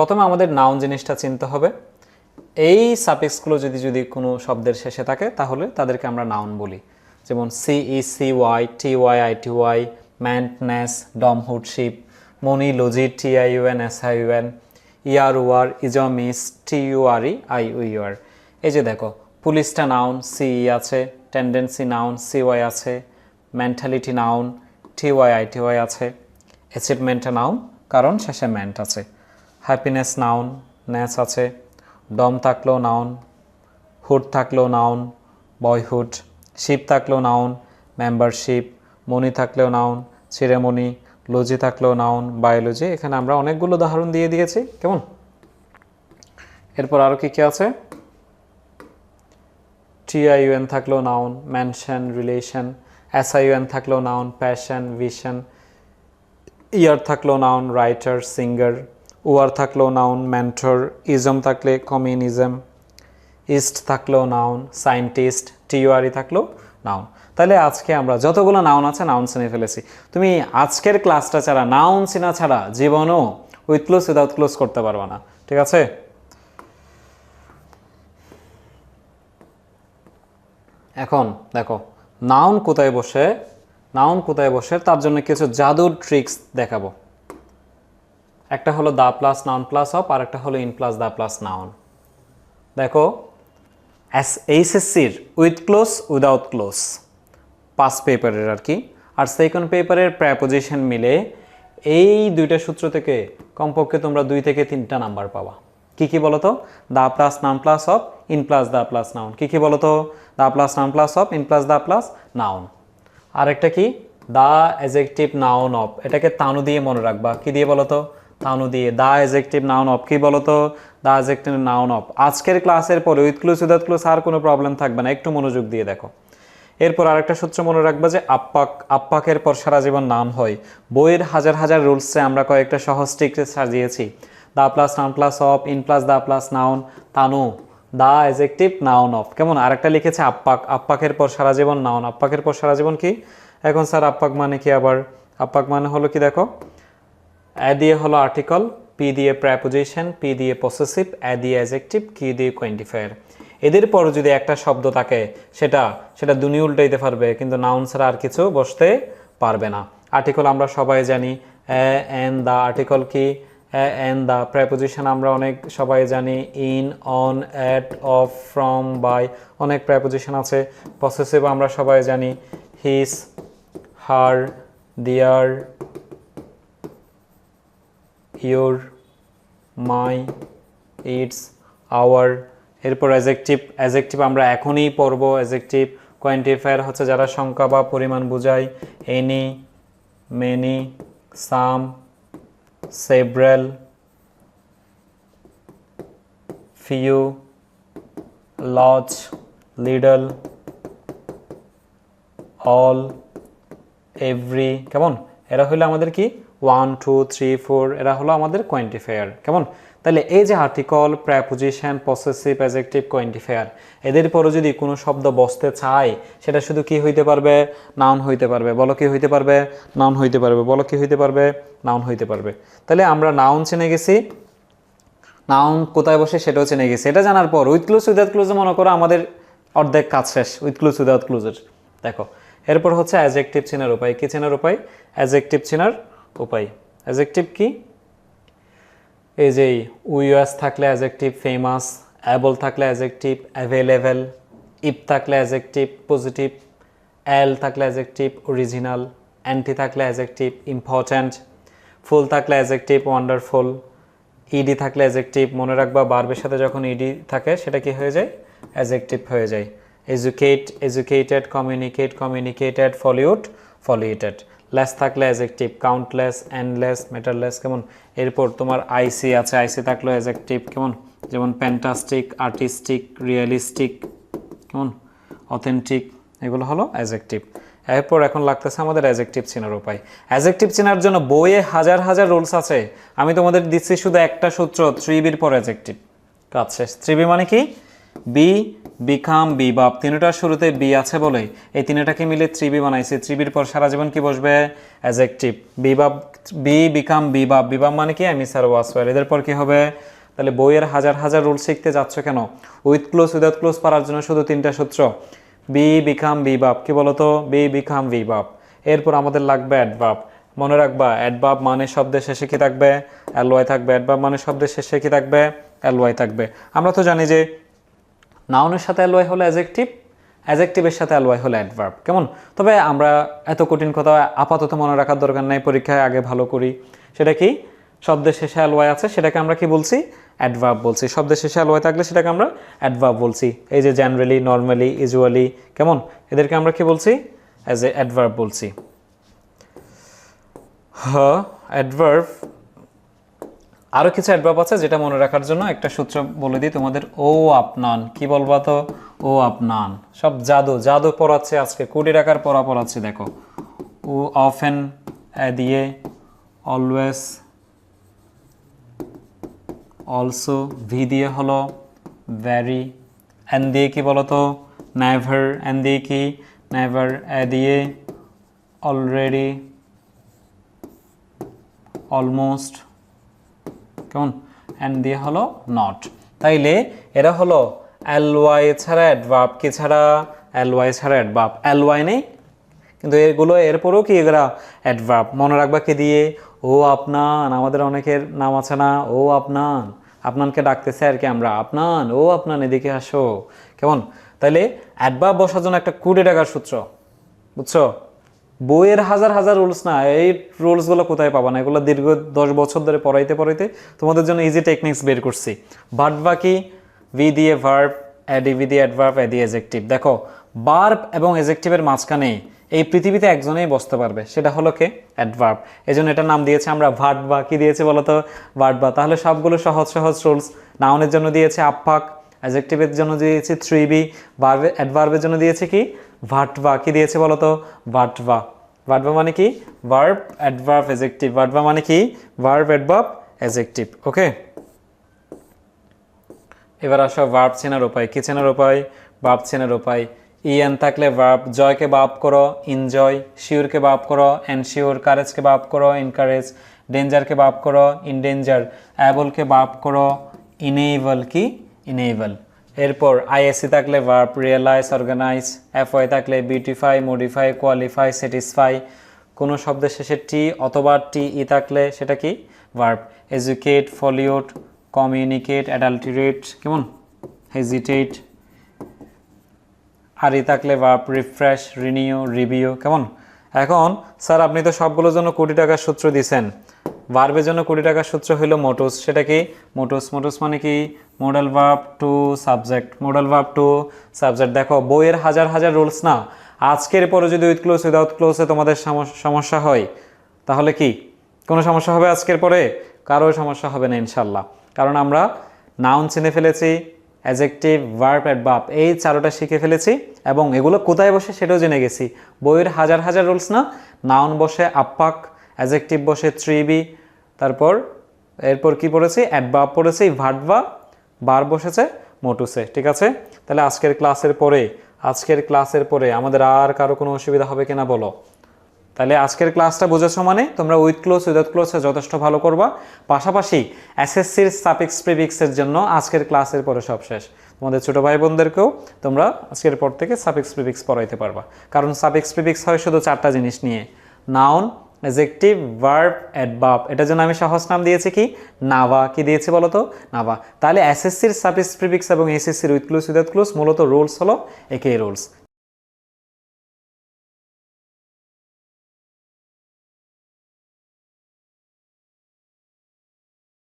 প্রথমে আমাদের নাউন জিনিসটা চিনতে হবে। এই সাফিক্সগুলো যদি কোনো শব্দের শেষে থাকে তাহলে তাদেরকে আমরা নাউন বলি। যেমন CECY, TY, ITY, ম্যান্টনেস, ডমহুডশিপ, মনি, লজি, TIUN, SIUN, ইয়ারুয়ার, ইজমিস, TURE, IUR। এই যে দেখো, পুলিশটা নাউন, CE আছে, টেন্ডেন্সি নাউন, CY আছে, মেন্টালিটি নাউন, TY, ITY আছে, অ্যাচিভমেন্টটা নাউন কারণ শেষে মেন্ট আছে, হ্যাপিনেস নাউন, নেস আছে, ডম থাকলেও নাউন, হুড থাকলেও নাউন, বয়হুড, শিপ থাকলেও নাউন, মেম্বারশিপ, মনি থাকলেও নাউন, সিরেমনি, লজি থাকলেও নাউন, বায়োলজি। এখানে আমরা অনেকগুলো উদাহরণ দিয়ে দিয়েছি, কেমন? এরপর আরও কী কী আছে? TIUN থাকলেও নাউন, ম্যানশন, রিলেশন, SIUN থাকলেও নাউন, প্যাশন, ভিশন, ইয়ার থাকলেও নাউন, রাইটার, সিঙ্গার, ওয়ার থাকলেও নাউন, মেন্টর, ইজম থাকলে কমিউনিজম, ইস্ট থাকলেও নাউন, সায়েন্টিস্ট, TURE থাকলেও নাউন। তাহলে আজকে আমরা যতগুলো নাউন আছে নাউন চিনে ফেলেছি। তুমি আজকের ক্লাসটা ছাড়া, নাউন চিনা ছাড়া জীবনও উইথ ক্লোজ উইদাউট ক্লোজ করতে পারবে না, ঠিক আছে? এখন দেখো নাউন কোথায় বসে তার জন্য কিছু জাদুর ট্রিক্স দেখাবো। একটা হলো the plus noun plus of, আর একটা হলো in plus the plus noun. দেখো এইচএসসির with clause without clause pass পেপারের আর কি, আর সেকেন্ড পেপারের প্রেপোজিশন মিলে এই দুইটা সূত্র থেকে কমপক্ষে তোমরা 2 থেকে 3টা নাম্বার পাবা। কি বলো তো? The plus noun plus of, in plus the plus noun. কি বলো তো? The plus noun plus of, in plus the plus noun. আরেকটা কি? দা অ্যাডজেক্টিভ নাউন অফ, এটাকে তানু দিয়ে মনে রাখবা। কি দিয়ে বলো তো? তানু দিয়ে। দা অ্যাডজেক্টিভ নাউন অফ, কি বলো তো? দা অ্যাডজেক্টিভ নাউন অফ। আজকের ক্লাসের পরে উইথ ক্লোজ উইদাউট ক্লোজ আর কোনো প্রবলেম থাকবে না, একটু মনোযোগ দিয়ে দেখো। এরপর আরেকটা সূত্র মনে রাখবা যে আপ্পাকের পর সারা জীবন নাউন হয়। বইয়ের হাজার হাজার রুলসে আমরা কয়েকটা সহজ ট্রিক্সে সাজিয়েছি। The plus noun plus of, in plus the plus noun, তানু, দা অ্যাডজেক্টিভ নাউন অফ। কেমন? আরেকটা লিখেছে আপ্পাকের পর সারা জীবন নাউন। আপ্পাকের পর সারা জীবন কি? এখন স্যার আপ্পাক মানে কি? আবার আপ্পাক মানে হলো কি? দেখো, এ দিয়ে হলো আর্টিকল, পি দিয়ে প্রেপোজিশন, পি দিয়ে পসেসিভ, এ দিয়ে অ্যাডজেক্টিভ, কি দিয়ে কোয়েন্টিফায়ার। এদের পর যদি একটা শব্দ থাকে সেটা দুনিয়া উল্টাইতে পারবে, কিন্তু নাউন ছাড়া আর কিছু বসতে পারবে না। আর্টিকল আমরা সবাই জানি, এ এন দা। আর্টিকল কি? A N the. প্রেপোজিশন আমরা অনেক সবাই জানি, in, on, at, of, from, by, অনেক প্রেপোজিশন আছে। পসেসিভ আমরা সবাই জানি, his, her, their, your, my, its, our. এরপর অ্যাডজেক্টিভ আমরা এখনই পড়ব। অ্যাডজেক্টিভ কোয়েন্টিফায়ার হচ্ছে যারা সংখ্যা বা পরিমাণ বোঝায়, any, many, some, several, few, lots, little, all, every. কেমন? এরা হলো আমাদের কি? 1, 2, 3, 4, এরা হলো আমাদের কোয়েন্টিফায়ার। কেমন? তাহলে এই যে আর্টিকল, প্রেপোজিশন, পসেসিভ, অ্যাডজেক্টিভ, কোয়েন্টিফায়ার, এদের পরে যদি কোনো শব্দ বসতে চায় সেটা শুধু কি হইতে পারবে? নাউন হইতে পারবে। বলো কি হইতে পারবে? নাউন হইতে পারবে। বলো কি হইতে পারবে? নাউন হইতে পারবে। তাহলে আমরা নাউন চিনে গেছি, নাউন কোথায় বসে সেটাও চিনে গেছি। এটা জানার পর উইথ ক্লোজ উইদাউট ক্লোজে মনে করো আমাদের অর্ধেক কাজ শেষ, উইথ ক্লোজ উইদাউট ক্লোজের। দেখো এরপর হচ্ছে অ্যাডজেক্টিভ চেনার উপায়। কি চেনার উপায়? অ্যাডজেক্টিভ চেনার উপায়। অ্যাডজেক্টিভ কি? এই যে উইয়াস থাকলে অ্যাডজেক্টিভ ফেমাস, অ্যাবল থাকলে অ্যাডজেক্টিভ অ্যাভেলেবেল, ইফ থাকলে অ্যাডজেক্টিভ পজিটিভ, এল থাকলে অ্যাডজেক্টিভ অরিজিনাল, অ্যান্টি থাকলে অ্যাডজেক্টিভ ইম্পর্ট্যান্ট, ফুল থাকলে অ্যাডজেক্টিভ ওয়ান্ডারফুল, ইডি থাকলে অ্যাডজেক্টিভ। মনে রাখবা ভার্বের সাথে যখন ইডি থাকে সেটা কি হয়ে যায়? অ্যাডজেক্টিভ হয়ে যায়। Educate, educated, communicate, communicated, pollute, polluted. Less থাকলে অ্যাডজেক্টিভ কাউন্টলেস, এন্ডলেস, মেটারলেস। কেমন? এরপর তোমার আইসি আছে, আইসি থাকলে অ্যাডজেক্টিভ কেমন? যেমন ফ্যান্টাস্টিক, আর্টিস্টিক, রিয়েলিস্টিক, কেমন? অথেন্টিক, এগুলো হলো অ্যাডজেক্টিভ। এরপর এখন লাগতেছে আমাদের অ্যাডজেক্টিভ চেনার উপায়। অ্যাডজেক্টিভ চেনার জন্য বইয়ে হাজার হাজার রুলস আছে, আমি তোমাদের দিচ্ছি শুধু একটা সূত্র, 3B'র পর অ্যাডজেক্টিভ। কাজ শেষ। 3B মানে কি? বি বিকাম বি বাপ, তিনটার শুরুতে বি আছে বলে এই তিনটাকে মিলে 3B বানাইছি। 3Bর পর সারা জীবন কি বসবে? অ্যাডজেক্টিভ। বি বাপ, বি বিকাম বি বাপ, বি বাপ মানে কি? আমি স্যার ওয়াজ ওয়ার। এদের পর কি হবে? তাহলে বইয়ের হাজার হাজার রুল শিখতে যাচ্ছ কেন? উইথ ক্লোজ উইদাউট ক্লোজ পারার জন্য শুধু তিনটা সূত্র। বি বিকাম বি বাপ, কি বলতো? বি বিকাম বি বাপ। এরপর আমাদের লাগবে অ্যাডভার্ব। মনে রাখবা অ্যাডভার্ব মানে শব্দের শেষে কি থাকবে? এলওয়াই থাকবে। অ্যাডভার্ব মানে শব্দের শেষে কি থাকবে? এলওয়াই থাকবে। আমরা তো জানি যে নাউনের সাথে এলওয়াই হলো অ্যাডজেক্টিভ, অ্যাডজেক্টিভের সাথে এলওয়াই হলো অ্যাডভার্ব। কেমন? তবে আমরা এত কঠিন কথা আপাতত মনে রাখার দরকার নাই, পরীক্ষায় আগে ভালো করি। সেটা কি? শব্দের শেষে এলওয়াই আছে, সেটাকে আমরা কি বলছি? অ্যাডভার্ব বলছি। শব্দের শেষে এলওয়াই থাকলে সেটাকে আমরা অ্যাডভার্ব বলছি। এই যে জেনারেলি, নর্মালি, ইউজুয়ালি, কেমন? এদেরকে আমরা কি বলছি? অ্যাজ এ অ্যাডভার্ব বলছি। অ্যাডভার্ব, আরও কিছু অ্যাডভার্ব আছে যেটা মনে রাখার জন্য একটা সূত্র বলে দিই তোমাদের। ও আপনান, কি বলবা তো? ও আপনান। সব জাদু জাদু পড়াচ্ছে আজকে, কোটি টাকার পড়া পড়াচ্ছে। দেখো, ও অফেন দিয়ে, অলওয়েজ, অলসো, ভি দিয়ে হলো ভ্যারি, এন দিয়ে কি বলতো? নেভার, এন দিয়ে কি? নেভার, এ দিয়ে অলরেডি, অলমোস্ট, কেমন? এন্ড দিয়ে হলো নট। তাইলে এরা হলো এলওয়াই ছাড়া অ্যাডভার্ব, কি ছাড়া? এলওয়াই ছাড়া অ্যাডভার্ব। এলওয়াই নেই কিন্তু এগুলো এরপরেও কি এগুলা অ্যাডভার্ব। মনে রাখবা কি দিয়ে? ও আপনান। আমাদের অনেকের নাম আছে না? ও আপনান, আপনানকে ডাকতেছে আর কি আমরা, আপনান, ও আপনান এদিকে আসো, কেমন? তাইলে অ্যাডভার্ব বসার জন্য একটা কোটি টাকার সূত্র, বুঝছো? বইয়ের হাজার হাজার রুলস না, এই রুলসগুলো কোথায় পাবা না, এগুলো দীর্ঘ 10 বছর ধরে পড়াইতে পড়াইতে তোমাদের জন্য ইজি টেকনিক্স বের করছি। ভার্ব কি? ভি দিয়ে ভার্ব, এডি, ভি দিয়ে অ্যাডভার্ব, এডি অ্যাডজেক্টিভ। দেখো, ভার্ব এবং অ্যাডজেক্টিভের মাঝখানে এই পৃথিবীতে একজনেই বসতে পারবে, সেটা হলো কে? অ্যাডভার্ব। এই জন্য এটার নাম দিয়েছে আমরা ভার্বা। কি দিয়েছে বলো তো? ভার্বা। তাহলে সবগুলো সহজ সহজ রুলস। নাউনের জন্য দিয়েছে আপ্পাক, অ্যাডজেক্টিভের জন্য দিয়েছে 3B, অ্যাডভার্বের জন্য দিয়েছে কি? ভার্টবা। কি দিয়েছে বলো তো? ভার্টবা। ভার্টবা মানে কি? Verb, adverb, adjective. ভার্টবা মানে কি? Verb, adverb, adjective. ওকে, এবার আসো ভার্ব চেনার উপায়। কি চেনার উপায়? ভার্ব চেনার উপায়। ইএন থাকলে ভার্ব, জয়কে ভাব করো এনজয়, শিওরকে ভাব করো এনশিওর, কারেজকে ভাব করো এনকারেজ, ডেঞ্জারকে ভাব করো ইনডেঞ্জার, অ্যাবলকে ভাব করো ইনেবল। কি? ইনেবল। এরপর আইএসসি থাকলে ভার্ব, রিয়েলাইজ, অর্গানাইজ। এফওয়াই থাকলে বিউটিফাই, মডিফাই, কোয়ালিফাই, স্যাটিসফাই। কোনো শব্দের শেষে টি অথবা টি ই থাকলে সেটা কি? ভার্ব। এডুকেট, ফলিউট, কমিউনিকেট, অ্যাডাল্টারেট, কেমন? হেজিটেট। আর ই থাকলে ভার্ব, রিফ্রেশ, রিনিউ, রিভিউ, কেমন? এখন স্যার আপনি তো সবগুলোর জন্য কোটি টাকার সূত্র দিয়েছেন, ভার্বের জন্য কোটি টাকার সূত্র হলো মোটুস। সেটা কি? মোটুস। মোটুস মানে কি? Modal verb to subject. Modal verb to subject. দেখো, বইয়ের হাজার হাজার রুলস না, আজকের পরে যদি উইথ ক্লোজ উইদাউট ক্লোজে তোমাদের সমস্যা হয় তাহলে কি কোনো সমস্যা হবে? আজকের পরে কারো সমস্যা হবে না ইনশাল্লাহ, কারণ আমরা নাউন চিনে ফেলেছি, অ্যাডজেক্টিভ, ভার্ব, অ্যাডভার্ব এই চারোটা শিখে ফেলেছি এবং এগুলো কোথায় বসে সেটাও জেনে গেছি। বইয়ের হাজার হাজার রুলস না, নাউন বসে আপ্পাক, অ্যাডজেক্টিভ বসে 3B, তারপর এরপর কি পড়েছি? অ্যাডভার্ব পড়েছি ভার্বা, ভার্ব বসেছে মোটুসে। ঠিক আছে, তাহলে আজকের ক্লাসের পরে আমাদের আর কারো কোনো অসুবিধা হবে কিনা বলো? তাহলে আজকের ক্লাসটা বুঝেছো মানে তোমরা উইথ ক্লোজ উইদাউট ক্লোজে যথেষ্ট ভালো করবা। পাশাপাশি এসএসসির সাফিক্স প্রিফিক্সের জন্য আজকের ক্লাসের পরে সব শেষ। তোমাদের ছোটো ভাই বোনদেরকেও তোমরা আজকের পর থেকে সাফিক্স প্রিফিক্স পড়াইতে পারবা, কারণ সাফিক্স প্রিফিক্স হয় শুধু 4টা জিনিস নিয়ে, নাউন, অ্যাডজেক্টিভ, ভার্ব, অ্যাডভার্ব। এটার জন্য আমি সহজ নাম দিয়েছি কি? নাভা। কি দিয়েছি বলো তো? নাভা। তাহলে এসএসসির সাফিক্স প্রিফিক্স এবং এসএসসির উইথ ক্লোজ উইদাউট ক্লোজ মূলত রুলস হলো একই রুলস।